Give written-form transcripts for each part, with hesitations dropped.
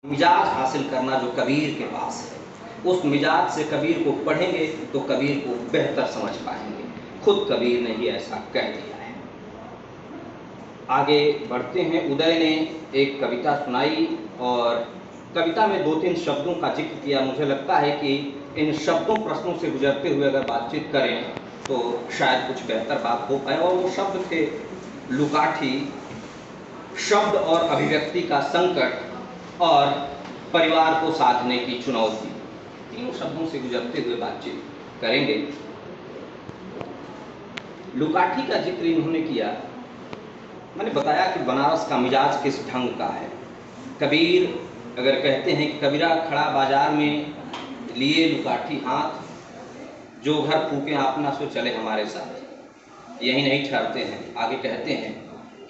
मिजाज हासिल करना जो कबीर के पास है, उस मिजाज से कबीर को पढ़ेंगे तो कबीर को बेहतर समझ पाएंगे। खुद कबीर ने ही ऐसा कह दिया है। आगे बढ़ते हैं। उदय ने एक कविता सुनाई और कविता में 2-3 शब्दों का जिक्र किया। मुझे लगता है कि इन शब्दों प्रश्नों से गुजरते हुए अगर बातचीत करें तो शायद कुछ बेहतर बात हो पाए। और वो शब्द थे लुकाठी, शब्द और अभिव्यक्ति का संकट और परिवार को साधने की चुनौती। तीनों शब्दों से गुजरते हुए बातचीत करेंगे। लुकाठी का जिक्र इन्होंने किया। मैंने बताया कि बनारस का मिजाज किस ढंग का है। कबीर अगर कहते हैं कि कबीरा खड़ा बाजार में लिए लुकाठी हाथ, जो घर फूके अपना सो चले हमारे साथ। यही नहीं ठहरते हैं, आगे कहते हैं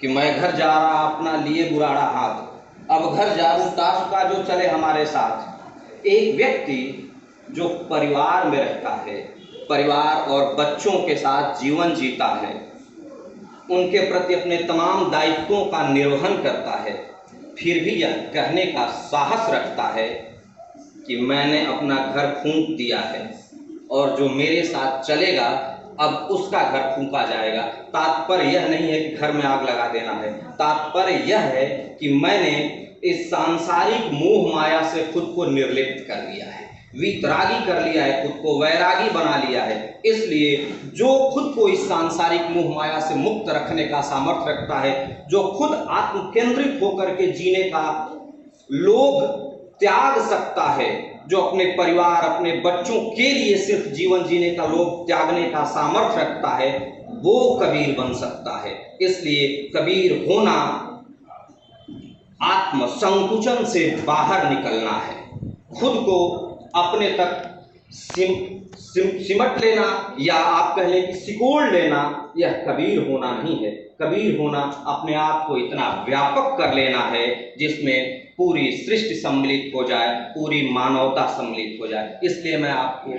कि मैं घर जा रहा अपना लिए बुराड़ा हाथ, अब घर जाऊं ताश का जो चले हमारे साथ। एक व्यक्ति जो परिवार में रहता है, परिवार और बच्चों के साथ जीवन जीता है, उनके प्रति अपने तमाम दायित्वों का निर्वहन करता है, फिर भी यह कहने का साहस रखता है कि मैंने अपना घर फूंक दिया है और जो मेरे साथ चलेगा अब उसका घर फूंका जाएगा। तात्पर्य यह नहीं है कि घर में आग लगा देना है, तात्पर्य यह है कि मैंने इस सांसारिक मोह माया से खुद को निर्लिप्त कर लिया है, वितरागी कर लिया है, खुद को वैरागी बना लिया है। इसलिए जो खुद को इस सांसारिक मोह माया से मुक्त रखने का सामर्थ्य रखता है, जो खुद आत्म केंद्रित होकर के जीने का लोभ त्याग सकता है, जो अपने परिवार अपने बच्चों के लिए सिर्फ जीवन जीने का लोभ त्यागने का सामर्थ्य रखता है, वो कबीर बन सकता है। इसलिए कबीर होना आत्म संकुचन से बाहर निकलना है, खुद को अपने तक सिमट लेना या आप कह लें कि सिकोड़ लेना, यह कबीर होना नहीं है। कबीर होना अपने आप को इतना व्यापक कर लेना है जिसमें पूरी सृष्टि सम्मिलित हो जाए, पूरी मानवता सम्मिलित हो जाए। इसलिए मैं आपको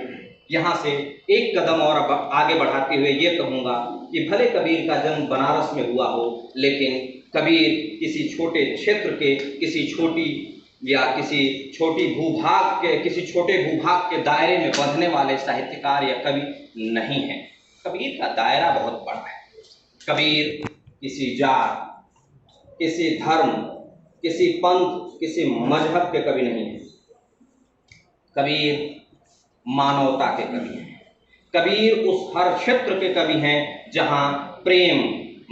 यहाँ से एक कदम और आगे बढ़ाते हुए ये कहूँगा कि भले कबीर का जन्म बनारस में हुआ हो, लेकिन कबीर किसी छोटे क्षेत्र के, किसी छोटी या किसी छोटी भूभाग के, किसी छोटे भूभाग के दायरे में बंधने वाले साहित्यकार या कवि नहीं है। कबीर का दायरा बहुत बड़ा है। कबीर किसी जात, किसी धर्म, किसी पंथ, किसी मजहब के कवि नहीं है। कबीर मानवता के कवि हैं। कबीर उस हर क्षेत्र के कवि हैं जहां प्रेम,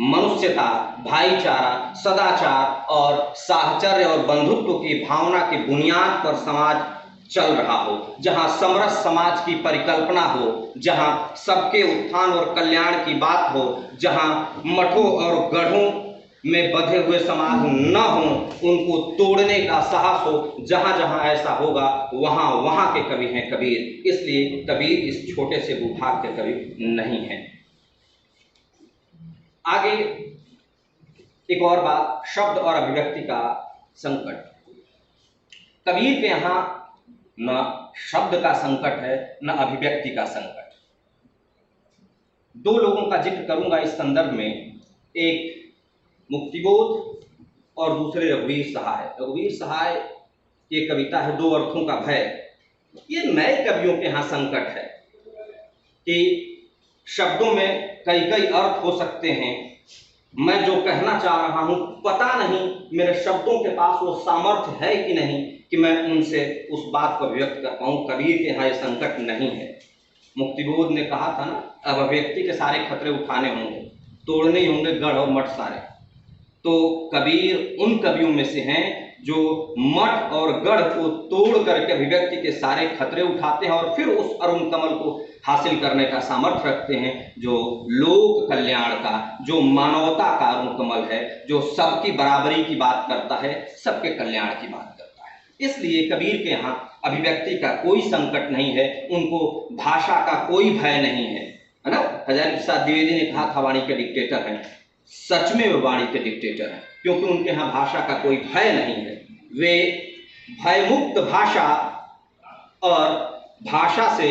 मनुष्यता, भाईचारा, सदाचार और साहचर्य और बंधुत्व की भावना की बुनियाद पर समाज चल रहा हो, जहां समरस समाज की परिकल्पना हो, जहां सबके उत्थान और कल्याण की बात हो, जहां मठों और गढ़ों में बंधे हुए समाज न हो, उनको तोड़ने का साहस हो। जहां जहां ऐसा होगा वहां वहां के कवि हैं कबीर। इसलिए कबीर इस छोटे से भूभाग के कवि नहीं हैं। आगे एक और बात, शब्द और अभिव्यक्ति का संकट। कबीर के यहाँ न शब्द का संकट है, न अभिव्यक्ति का संकट। दो लोगों का जिक्र करूंगा इस संदर्भ में, एक मुक्तिबोध और दूसरे रघुवीर सहाय। रघुवीर सहाय की कविता है दो अर्थों का भय। ये नए कवियों के यहाँ संकट है कि शब्दों में कई कई अर्थ हो सकते हैं। मैं जो कहना चाह रहा हूं पता नहीं मेरे शब्दों के पास वो सामर्थ्य है कि नहीं कि मैं उनसे उस बात को व्यक्त कर पाऊं। कबीर के यहाँ ये संकट नहीं है। मुक्तिबोध ने कहा था ना, अब अभिव्यक्ति के सारे खतरे उठाने होंगे, तोड़ने ही होंगे गढ़ और मठ सारे। तो कबीर उन कवियों में से हैं जो मठ और गढ़ को तोड़ करके अभिव्यक्ति के सारे खतरे उठाते हैं और फिर उस अरुण कमल को हासिल करने का सामर्थ्य रखते हैं, जो लोक कल्याण का, जो मानवता का अरुण कमल है, जो सबकी बराबरी की बात करता है, सबके कल्याण की बात करता है। इसलिए कबीर के यहाँ अभिव्यक्ति का कोई संकट नहीं है, उनको भाषा का कोई भय नहीं है ना। हजारी प्रसाद द्विवेदी ने कहा था वाणी के डिक्टेटर हैं। सच में वे वाणी के डिक्टेटर हैं, क्योंकि उनके यहाँ भाषा का कोई भय नहीं है। वे भयमुक्त भाषा और भाषा से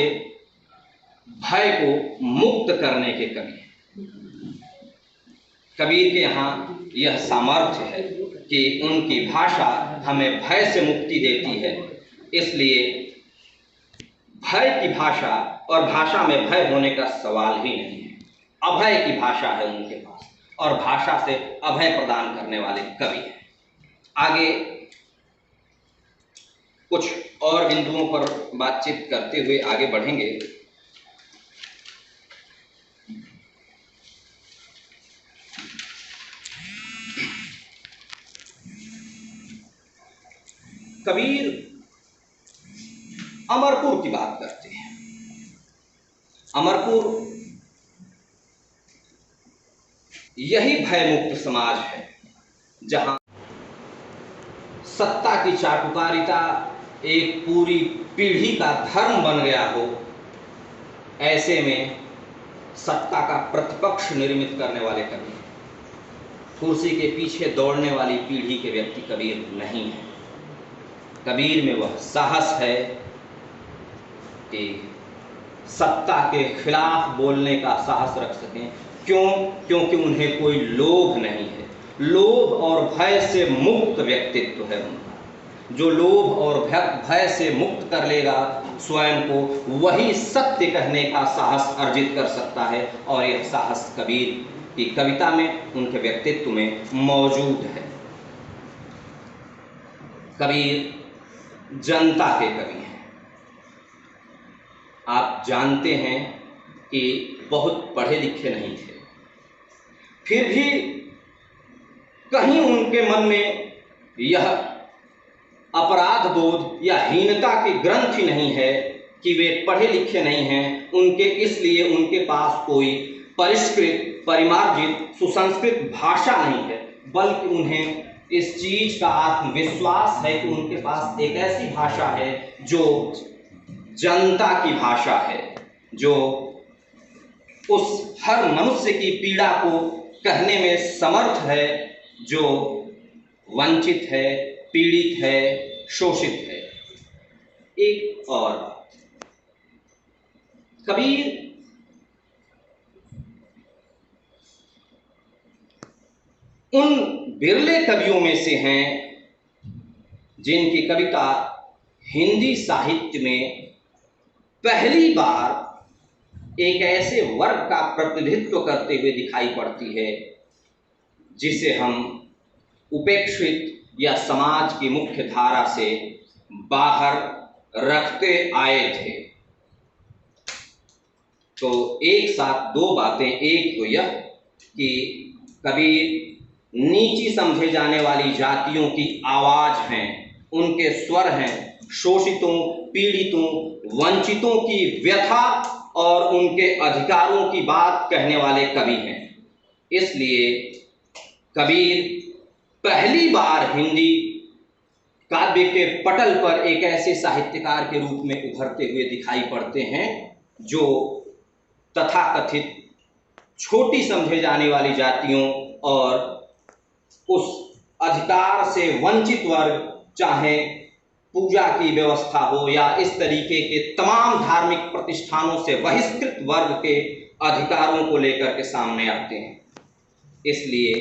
भय को मुक्त करने के कवि हैं। कबीर के यहाँ यह सामर्थ्य है। कि उनकी भाषा हमें भय से मुक्ति देती है। इसलिए भय की भाषा और भाषा में भय होने का सवाल ही नहीं है। अभय की भाषा है उनके पास और भाषा से अभय प्रदान करने वाले कवि हैं। आगे कुछ और बिंदुओं पर बातचीत करते हुए आगे बढ़ेंगे। कबीर अमरपुर की बात करते हैं। अमरपुर यही भयमुक्त समाज है जहां सत्ता की चाटुकारिता एक पूरी पीढ़ी का धर्म बन गया हो। ऐसे में सत्ता का प्रतिपक्ष निर्मित करने वाले कबीर, कुर्सी के पीछे दौड़ने वाली पीढ़ी के व्यक्ति कबीर नहीं है। कबीर में वह साहस है कि सत्ता के खिलाफ बोलने का साहस रख सकें। क्यों? क्योंकि उन्हें कोई लोभ नहीं है। लोभ और भय से मुक्त व्यक्तित्व है उनका। जो लोभ और भय से मुक्त कर लेगा स्वयं को, वही सत्य कहने का साहस अर्जित कर सकता है। और यह साहस कबीर की कविता में, उनके व्यक्तित्व में मौजूद है। कबीर जनता के कवि हैं। आप जानते हैं कि बहुत पढ़े लिखे नहीं थे, फिर भी कहीं उनके मन में यह अपराध बोध या हीनता की ग्रंथि नहीं है कि वे पढ़े लिखे नहीं हैं। इसलिए उनके पास कोई परिष्कृत, परिमार्जित, सुसंस्कृत भाषा नहीं है, बल्कि उन्हें इस चीज का आत्मविश्वास है कि उनके पास एक ऐसी भाषा है जो जनता की भाषा है, जो उस हर मनुष्य की पीड़ा को कहने में समर्थ है, जो वंचित है, पीड़ित है, शोषित है। एक और कबीर उन बिरले कवियों में से हैं जिनकी कविता हिंदी साहित्य में पहली बार एक ऐसे वर्ग का प्रतिनिधित्व करते हुए दिखाई पड़ती है जिसे हम उपेक्षित या समाज की मुख्य धारा से बाहर रखते आए थे। तो एक साथ दो बातें। एक तो यह कि कबीर नीची समझे जाने वाली जातियों की आवाज हैं, उनके स्वर हैं, शोषितों, पीड़ितों, वंचितों की व्यथा और उनके अधिकारों की बात कहने वाले कवि हैं। इसलिए कबीर पहली बार हिंदी काव्य के पटल पर एक ऐसे साहित्यकार के रूप में उभरते हुए दिखाई पड़ते हैं जो तथाकथित छोटी समझे जाने वाली जातियों और उस अधिकार से वंचित वर्ग, चाहे पूजा की व्यवस्था हो या इस तरीके के तमाम धार्मिक प्रतिष्ठानों से बहिष्कृत वर्ग के अधिकारों को लेकर के सामने आते हैं। इसलिए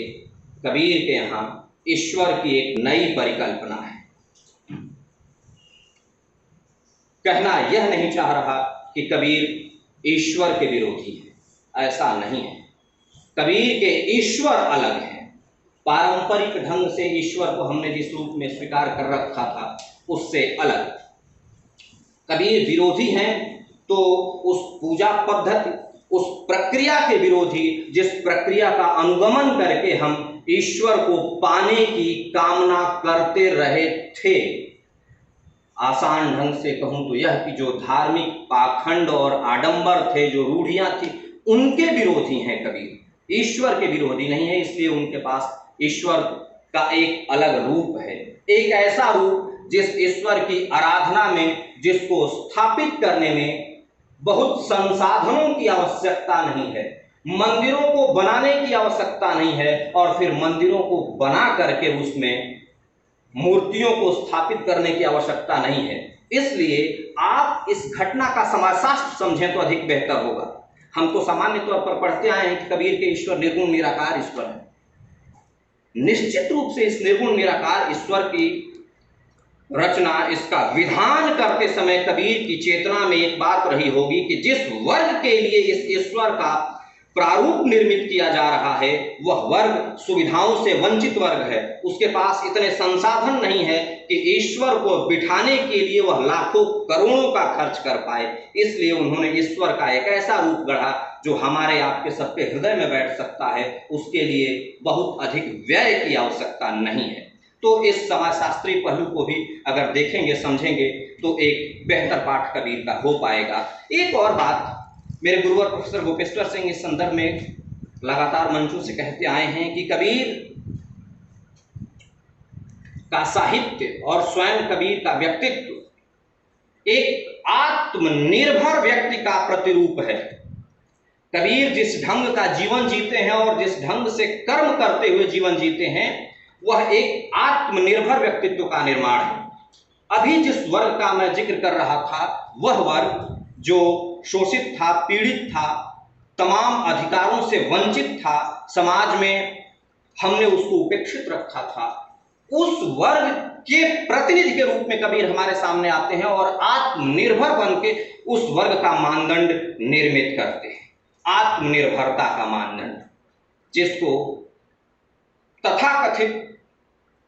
कबीर के यहाँ ईश्वर की एक नई परिकल्पना है। कहना यह नहीं चाह रहा कि कबीर ईश्वर के विरोधी है, ऐसा नहीं है। कबीर के ईश्वर अलग हैं। पारंपरिक ढंग से ईश्वर को हमने जिस रूप में स्वीकार कर रखा था उससे अलग। कबीर विरोधी हैं तो उस पूजा पद्धति, उस प्रक्रिया के विरोधी जिस प्रक्रिया का अनुगमन करके हम ईश्वर को पाने की कामना करते रहे थे। आसान ढंग से कहूं तो यह कि जो धार्मिक पाखंड और आडंबर थे, जो रूढ़ियां थी, उनके विरोधी हैं कबीर, ईश्वर के विरोधी नहीं है। इसलिए उनके पास ईश्वर का एक अलग रूप है, एक ऐसा रूप जिस ईश्वर की आराधना में, जिसको स्थापित करने में बहुत संसाधनों की आवश्यकता नहीं है, मंदिरों को बनाने की आवश्यकता नहीं है, और फिर मंदिरों को बना करके उसमें मूर्तियों को स्थापित करने की आवश्यकता नहीं है। इसलिए आप इस घटना का समाजशास्त्र समझें तो अधिक बेहतर होगा। हम तो सामान्य तौर पर पढ़ते आए हैं कि कबीर के ईश्वर निर्गुण निराकार ईश्वर है, निश्चित रूप से इस निर्गुण निराकार ईश्वर की रचना, इसका विधान करते समय कबीर की चेतना में एक बात रही होगी कि जिस वर्ग के लिए इस ईश्वर का प्रारूप निर्मित किया जा रहा है वह वर्ग सुविधाओं से वंचित वर्ग है। उसके पास इतने संसाधन नहीं है कि ईश्वर को बिठाने के लिए वह लाखों करोड़ों का खर्च कर पाए। इसलिए उन्होंने ईश्वर का एक ऐसा रूप गढ़ा जो हमारे आपके सबके हृदय में बैठ सकता है। उसके लिए बहुत अधिक व्यय की आवश्यकता नहीं है। तो इस समाजशास्त्री पहलू को भी अगर देखेंगे समझेंगे तो एक बेहतर पाठ कबीर का हो पाएगा। एक और बात मेरे गुरुवर प्रोफेसर गोपेश्वर सिंह इस संदर्भ में लगातार मंचों से कहते आए हैं कि कबीर का साहित्य और स्वयं कबीर का व्यक्तित्व एक आत्मनिर्भर व्यक्ति का प्रतिरूप है। कबीर जिस ढंग का जीवन जीते हैं और जिस ढंग से कर्म करते हुए जीवन जीते हैं वह एक आत्मनिर्भर व्यक्तित्व का निर्माण है। अभी जिस वर्ग का मैं जिक्र कर रहा था वह वर्ग जो शोषित था, पीड़ित था, तमाम अधिकारों से वंचित था, समाज में हमने उसको उपेक्षित रखा था, उस वर्ग के प्रतिनिधि के रूप में कबीर हमारे सामने आते हैं और आत्मनिर्भर बन के उस वर्ग का मानदंड निर्मित करते हैं। आत्मनिर्भरता का मानदंड जिसको तथाकथित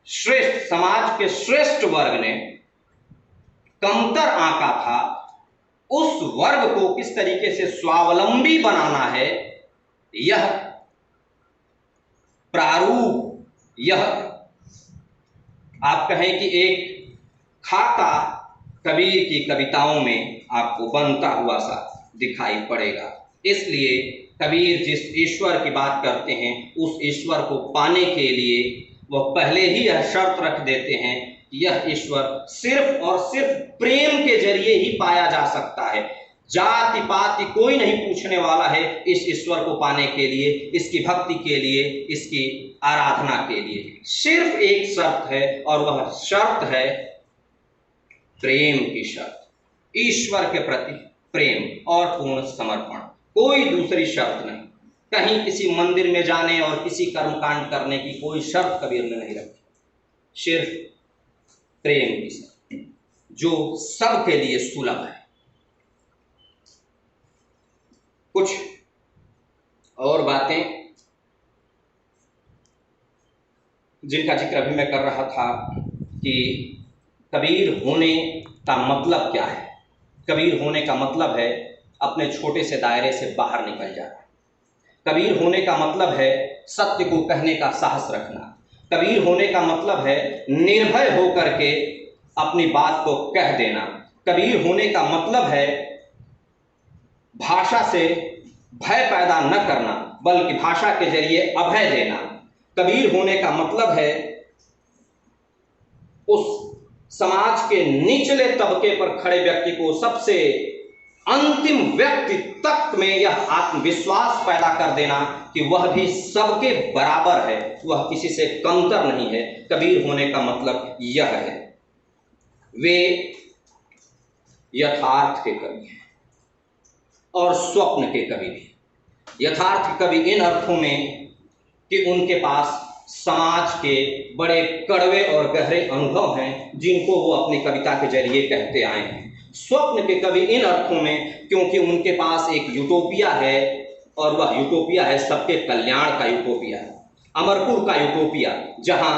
श्रेष्ठ समाज के श्रेष्ठ वर्ग ने कमतर आंका था, उस वर्ग को किस तरीके से स्वावलंबी बनाना है, यह प्रारूप, यह आप कहें कि एक खाका कबीर की कविताओं में आपको बनता हुआ सा दिखाई पड़ेगा। इसलिए कबीर जिस ईश्वर की बात करते हैं उस ईश्वर को पाने के लिए वह पहले ही यह शर्त रख देते हैं कि यह ईश्वर सिर्फ और सिर्फ प्रेम के जरिए ही पाया जा सकता है। जाति पाति कोई नहीं पूछने वाला है इस ईश्वर को पाने के लिए, इसकी भक्ति के लिए, इसकी आराधना के लिए। सिर्फ एक शर्त है और वह शर्त है प्रेम की शर्त, ईश्वर के प्रति प्रेम और पूर्ण समर्पण, कोई दूसरी शर्त नहीं। कहीं किसी मंदिर में जाने और किसी कर्मकांड करने की कोई शर्त कबीर ने नहीं रखी, सिर्फ प्रेम की शर्त जो सबके लिए सुलभ है। कुछ और बातें जिनका जिक्र अभी मैं कर रहा था कि कबीर होने का मतलब क्या है। कबीर होने का मतलब है अपने छोटे से दायरे से बाहर निकल जाना। कबीर होने का मतलब है सत्य को कहने का साहस रखना। कबीर होने का मतलब है निर्भय होकर के अपनी बात को कह देना। कबीर होने का मतलब है भाषा से भय पैदा न करना बल्कि भाषा के जरिए अभय देना। कबीर होने का मतलब है उस समाज के निचले तबके पर खड़े व्यक्ति को सबसे अंतिम व्यक्ति तक में यह आत्मविश्वास पैदा कर देना कि वह भी सबके बराबर है, वह किसी से कमतर नहीं है। कबीर होने का मतलब यह है। वे यथार्थ के कवि हैं और स्वप्न के कवि भी। यथार्थ कवि इन अर्थों में कि उनके पास समाज के बड़े कड़वे और गहरे अनुभव हैं जिनको वो अपनी कविता के जरिए कहते आए हैं। स्वप्न के कवि इन अर्थों में क्योंकि उनके पास एक यूटोपिया है और वह यूटोपिया है सबके कल्याण का यूटोपिया, अमरपुर का यूटोपिया, जहां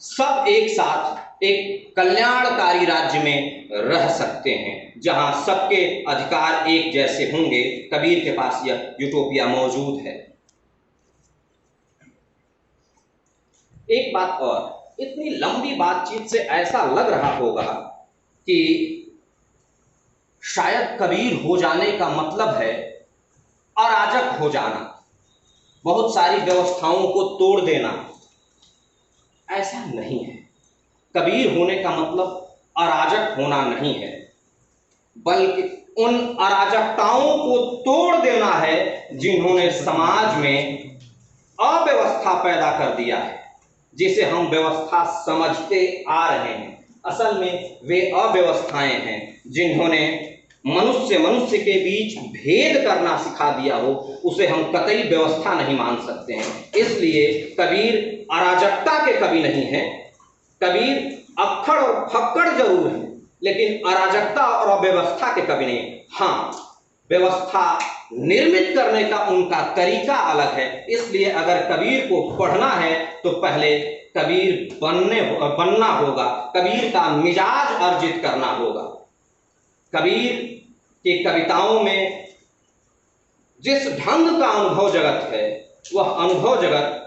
सब एक साथ एक कल्याणकारी राज्य में रह सकते हैं, जहां सबके अधिकार एक जैसे होंगे। कबीर के पास यह यूटोपिया मौजूद है। एक बात और, इतनी लंबी बातचीत से ऐसा लग रहा होगा कि शायद कबीर हो जाने का मतलब है अराजक हो जाना, बहुत सारी व्यवस्थाओं को तोड़ देना। ऐसा नहीं है। कबीर होने का मतलब अराजक होना नहीं है, बल्कि उन अराजकताओं को तोड़ देना है जिन्होंने समाज में अव्यवस्था पैदा कर दिया है, जिसे हम व्यवस्था समझते आ रहे हैं। असल में वे अव्यवस्थाएं हैं जिन्होंने मनुष्य मनुष्य के बीच भेद करना सिखा दिया हो, उसे हम कतई व्यवस्था नहीं मान सकते हैं। इसलिए कबीर अराजकता के कवि नहीं है। कबीर अक्खड़ और फक्कड़ जरूर है, लेकिन अराजकता और अव्यवस्था के कवि नहीं। हाँ, व्यवस्था निर्मित करने का उनका तरीका अलग है। इसलिए अगर कबीर को पढ़ना है तो पहले कबीर बनना होगा, कबीर का मिजाज अर्जित करना होगा। कबीर की कविताओं में जिस ढंग का अनुभव जगत है, वह अनुभव जगत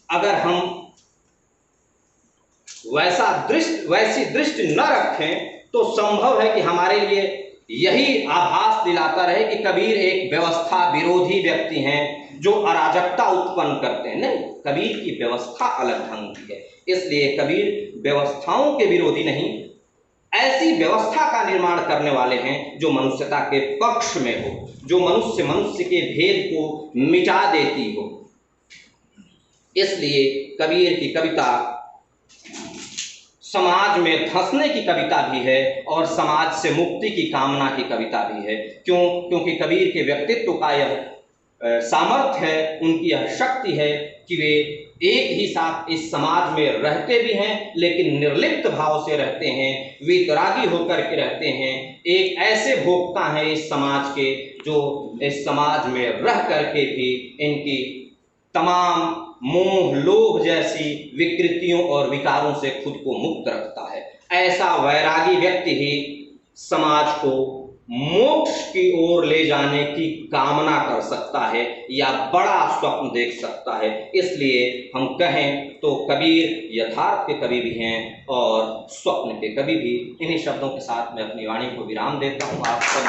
अगर हम वैसी दृष्टि न रखें तो संभव है कि हमारे लिए यही आभास दिलाता रहे कि कबीर एक व्यवस्था विरोधी व्यक्ति हैं जो अराजकता उत्पन्न करते हैं। नहीं, कबीर की व्यवस्था अलग ढंग की है। इसलिए कबीर व्यवस्थाओं के विरोधी नहीं, ऐसी व्यवस्था का निर्माण करने वाले हैं जो मनुष्यता के पक्ष में हो, जो मनुष्य मनुष्य के भेद को मिटा देती हो। इसलिए कबीर की कविता समाज में धंसने की कविता भी है और समाज से मुक्ति की कामना की कविता भी है। क्योंकि कबीर के व्यक्तित्व का यह सामर्थ्य है, उनकी यह शक्ति है कि वे एक ही साथ इस समाज में रहते भी हैं, लेकिन निर्लिप्त भाव से रहते हैं, वितरागी होकर के रहते हैं। एक ऐसे भोक्ता हैं इस समाज के जो इस समाज में रह करके भी इनकी तमाम मोह लोभ जैसी विकृतियों और विकारों से खुद को मुक्त रखता है। ऐसा वैरागी व्यक्ति ही समाज को मोक्ष की ओर ले जाने की कामना कर सकता है या बड़ा स्वप्न देख सकता है। इसलिए हम कहें तो कबीर यथार्थ के कवि भी हैं और स्वप्न के कवि भी। इन्हीं शब्दों के साथ मैं अपनी वाणी को विराम देता हूँ। आप सब